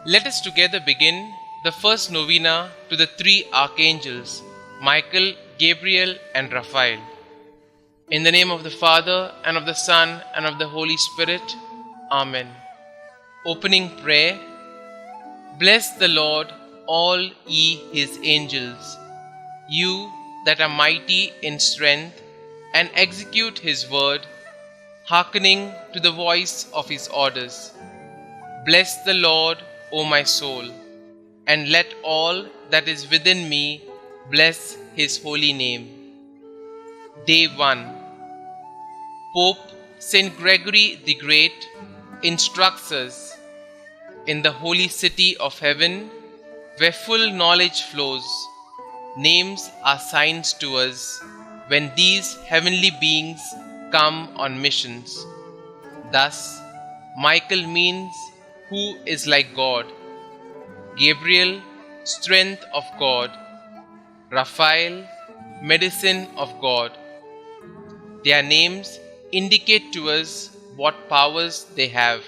Let us together begin the first novena to the three archangels, Michael, Gabriel, and Raphael. In the name of the Father, and of the Son, and of the Holy Spirit. Amen. Opening prayer. Bless the Lord, all ye his angels, you that are mighty in strength, and execute his word, hearkening to the voice of his orders. Bless the Lord, O my soul, and let all that is within me bless his holy name. Day 1. Pope Saint Gregory the Great instructs us, in the holy city of heaven, where full knowledge flows, names are signs to us when these heavenly beings come on missions. Thus, Michael means who is like God, Gabriel, strength of God, Raphael, medicine of God. Their names indicate to us what powers they have.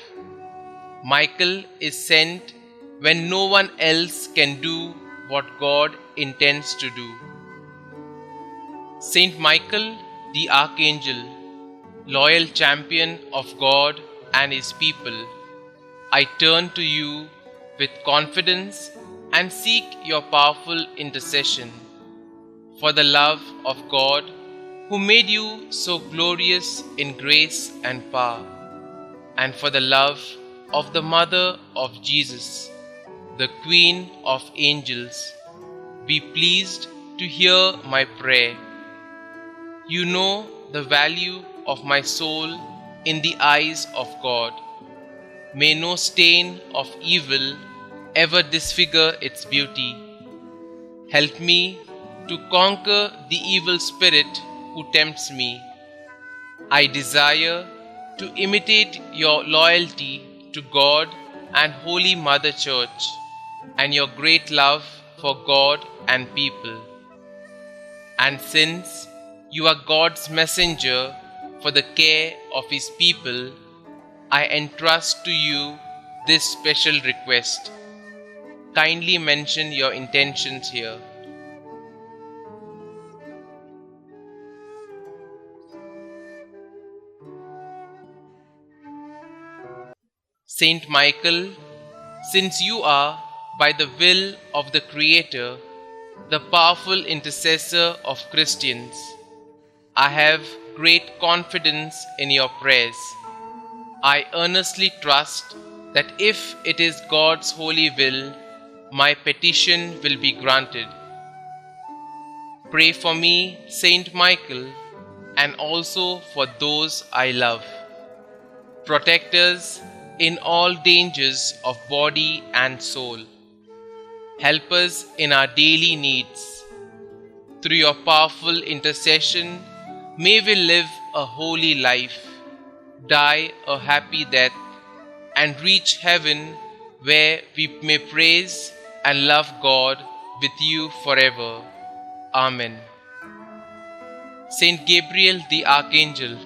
Michael is sent when no one else can do what God intends to do. Saint Michael, the Archangel, loyal champion of God and his people, I turn to you with confidence and seek your powerful intercession. For the love of God, who made you so glorious in grace and power, and for the love of the Mother of Jesus, the Queen of Angels, be pleased to hear my prayer. You know the value of my soul in the eyes of God. May no stain of evil ever disfigure its beauty. Help me to conquer the evil spirit who tempts me. I desire to imitate your loyalty to God and Holy Mother Church, and your great love for God and people. And since you are God's messenger for the care of his people, I entrust to you this special request. Kindly mention your intentions here. Saint Michael, since you are, by the will of the Creator, the powerful intercessor of Christians, I have great confidence in your prayers. I earnestly trust that if it is God's holy will, my petition will be granted. Pray for me, Saint Michael, and also for those I love. Protect us in all dangers of body and soul. Help us in our daily needs. Through your powerful intercession, may we live a holy life, die a happy death, and reach heaven, where we may praise and love God with you forever. Amen. Saint Gabriel the Archangel,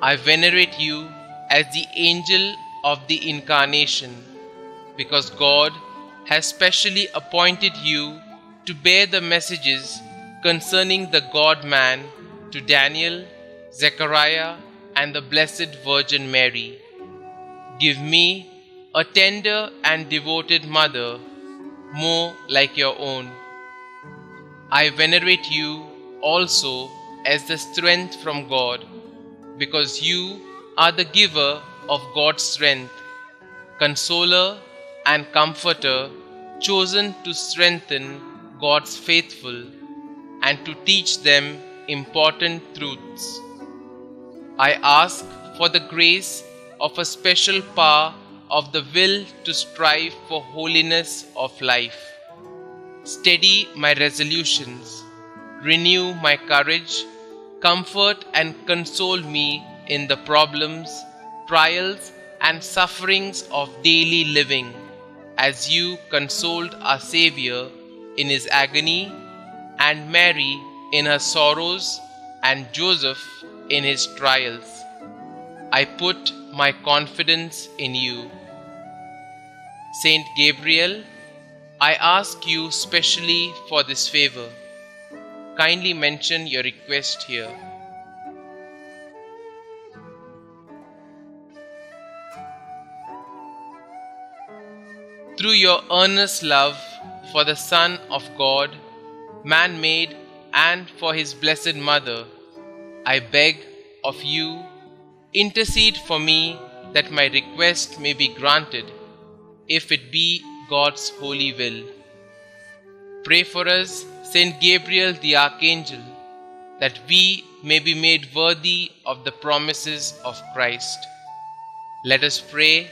I venerate you as the angel of the Incarnation, because God has specially appointed you to bear the messages concerning the God-man to Daniel, Zechariah, and the Blessed Virgin Mary. Give me a tender and devoted mother, more like your own. I venerate you also as the strength from God, because you are the giver of God's strength, consoler and comforter, chosen to strengthen God's faithful and to teach them important truths. I ask for the grace of a special power of the will to strive for holiness of life. Steady my resolutions, renew my courage, comfort and console me in the problems, trials, and sufferings of daily living, as you consoled our Xavier in his agony, and Mary in her sorrows, and Joseph in his trials. I put my confidence in you. Saint Gabriel, I ask you specially for this favor. Kindly mention your request here. Through your earnest love for the Son of God, man-made, and for his blessed Mother, I beg of you, intercede for me that my request may be granted, if it be God's holy will. Pray for us, Saint Gabriel the Archangel, that we may be made worthy of the promises of Christ. Let us pray.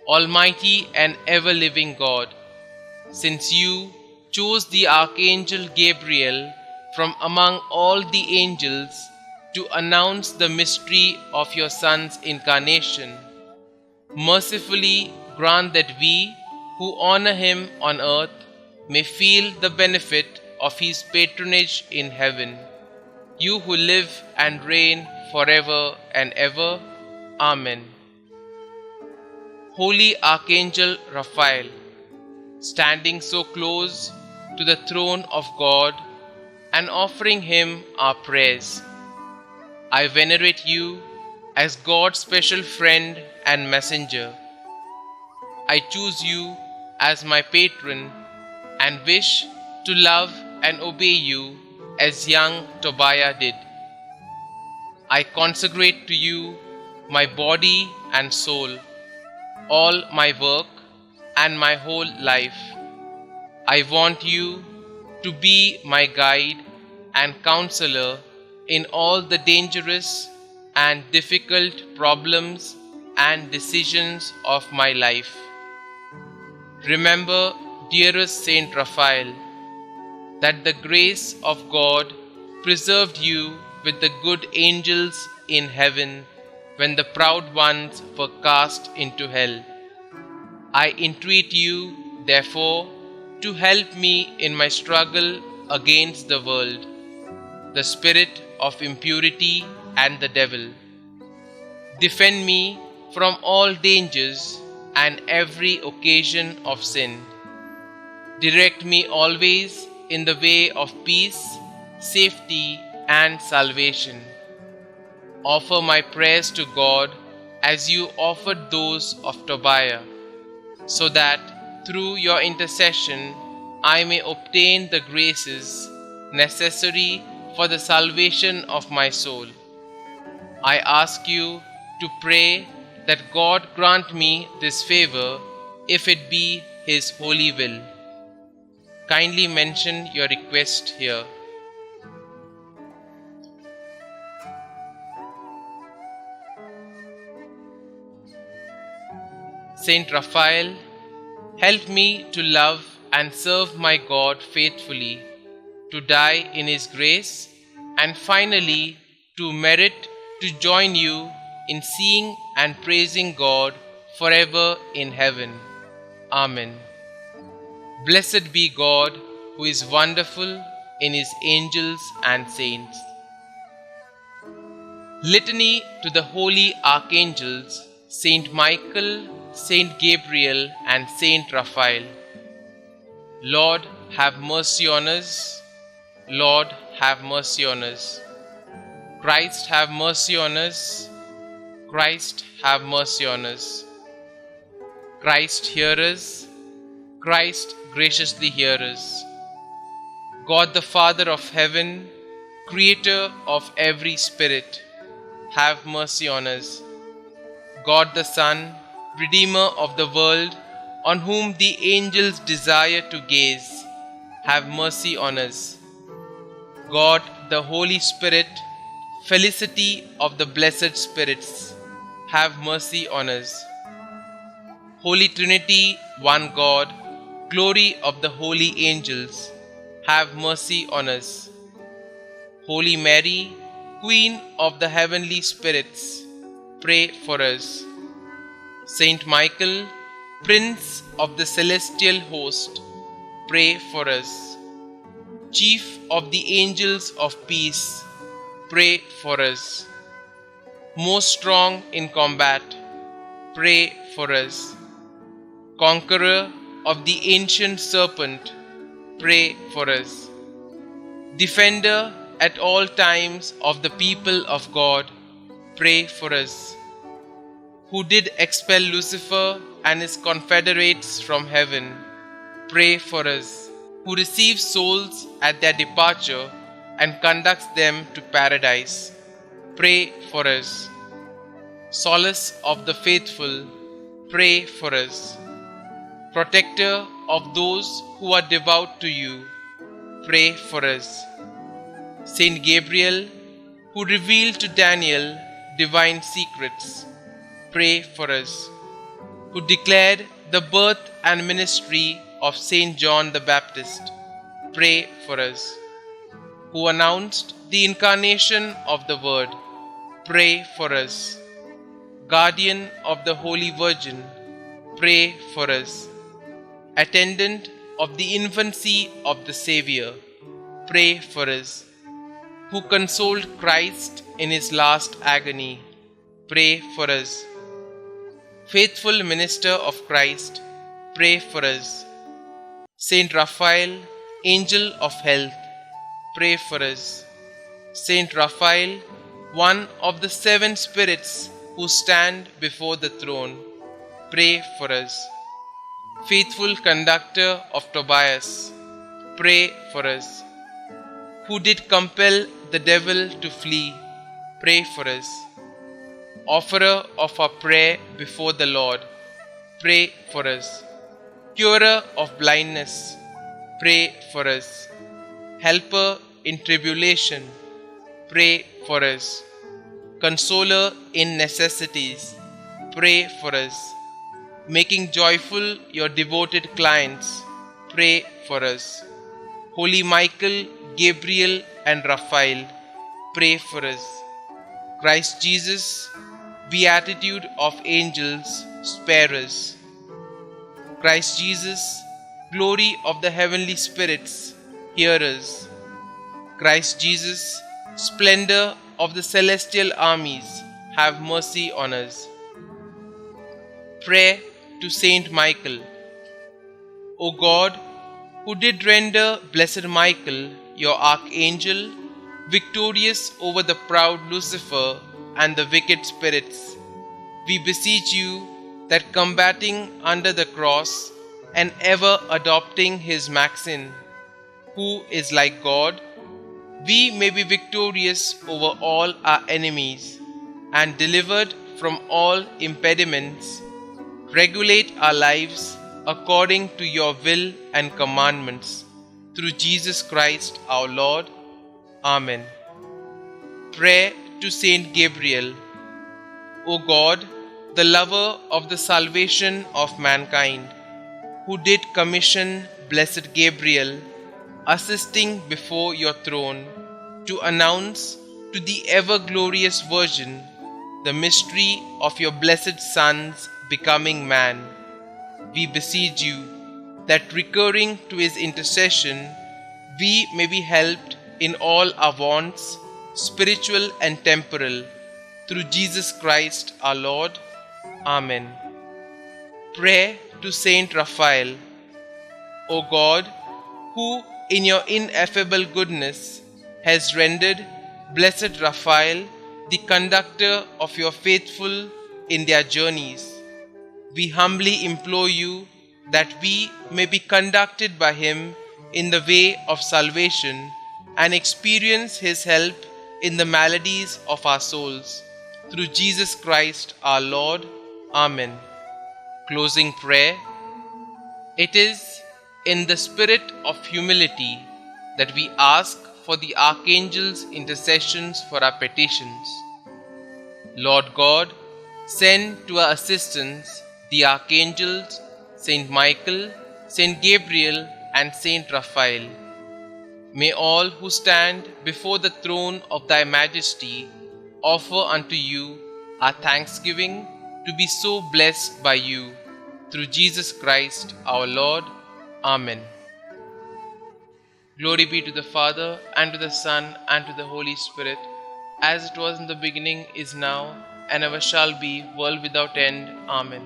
Almighty and ever-living God, since you chose the Archangel Gabriel from among all the angels to announce the mystery of your Son's incarnation, mercifully grant that we who honor him on earth may feel the benefit of his patronage in heaven. You who live and reign forever and ever. Amen. Holy Archangel Raphael, standing so close to the throne of God and offering him our prayers, I venerate you as God's special friend and messenger. I choose you as my patron and wish to love and obey you as young Tobiah did. I consecrate to you my body and soul, all my work and my whole life. I want you to be my guide and counselor in all the dangerous and difficult problems and decisions of my life. Remember, dearest Saint Raphael, that the grace of God preserved you with the good angels in heaven when the proud ones were cast into hell. I entreat you, therefore, to help me in my struggle against the world, the spirit of impurity, and the devil. Defend me from all dangers and every occasion of sin. Direct me always in the way of peace, safety, and salvation. Offer my prayers to God as you offered those of Tobiah, so that through your intercession I may obtain the graces necessary for the salvation of my soul. I ask you to pray that God grant me this favor, if it be his holy will. Kindly mention your request here. Saint Raphael, help me to love and serve my God faithfully, to die in his grace, and finally to merit to join you in seeing and praising God forever in heaven. Amen. Blessed be God, who is wonderful in his angels and saints. Litany to the holy archangels, Saint Michael, Saint Gabriel, and Saint Raphael. Lord, have mercy on us. Lord, have mercy on us. Christ, have mercy on us. Christ, have mercy on us. Christ, hear us. Christ, graciously hear us. God the Father of heaven, creator of every spirit, have mercy on us. God the Son, Redeemer of the world, on whom the angels desire to gaze, have mercy on us. God the Holy Spirit, felicity of the blessed spirits, have mercy on us. Holy Trinity, one God, glory of the holy angels, have mercy on us. Holy Mary, Queen of the heavenly spirits, pray for us. Saint Michael, Prince of the celestial host, pray for us. Chief of the angels of peace, pray for us. Most strong in combat, pray for us. Conqueror of the ancient serpent, pray for us. Defender at all times of the people of God, pray for us. Who did expel Lucifer and his confederates from heaven, pray for us. Who receives souls at their departure and conducts them to paradise, pray for us. Solace of the faithful, pray for us. Protector of those who are devout to you, pray for us. Saint Gabriel, who revealed to Daniel divine secrets, pray for us. Who declared the birth and ministry of Saint John the Baptist, pray for us. Who announced the incarnation of the Word, pray for us. Guardian of the Holy Virgin, pray for us. Attendant of the infancy of the Xavier, pray for us. Who consoled Christ in his last agony, pray for us. Faithful minister of Christ, pray for us. Saint Raphael, angel of health, pray for us. Saint Raphael, one of the 7 spirits who stand before the throne, pray for us. Faithful conductor of Tobias, pray for us. Who did compel the devil to flee, pray for us. Offerer of our prayer before the Lord, pray for us. Curer of blindness, pray for us. Helper in tribulation, pray for us. Consoler in necessities, pray for us. Making joyful your devoted clients, pray for us. Holy Michael, Gabriel and Raphael, pray for us. Christ Jesus, beatitude of angels, spare us. Christ Jesus, glory of the heavenly spirits, hear us. Christ Jesus, splendor of the celestial armies, have mercy on us. Prayer to Saint Michael. O God, who did render blessed Michael, your archangel, victorious over the proud Lucifer and the wicked spirits, we beseech you that combating under the cross and ever adopting his maxim, who is like God, we may be victorious over all our enemies and delivered from all impediments. Regulate our lives according to your will and commandments, through Jesus Christ our Lord. Amen. Prayer to Saint Gabriel. O God, the lover of the salvation of mankind, who did commission blessed Gabriel, assisting before your throne, to announce to the ever-glorious Virgin the mystery of your blessed Son's becoming man, we beseech you that, recurring to his intercession, we may be helped in all our wants, spiritual and temporal, through Jesus Christ our Lord. Amen. Prayer to Saint Raphael. O God, who in your ineffable goodness has rendered blessed Raphael the conductor of your faithful in their journeys, we humbly implore you that we may be conducted by him in the way of salvation and experience his help in the maladies of our souls. Through Jesus Christ our Lord. Amen. Closing prayer. It is in the spirit of humility that we ask for the Archangels' intercessions for our petitions. Lord God, send to our assistance the Archangels, Saint Michael, Saint Gabriel and Saint Raphael. May all who stand before the throne of thy majesty offer unto you our thanksgiving to be so blessed by you. Through Jesus Christ our Lord. Amen. Glory be to the Father, and to the Son, and to the Holy Spirit, as it was in the beginning, is now, and ever shall be, world without end. Amen.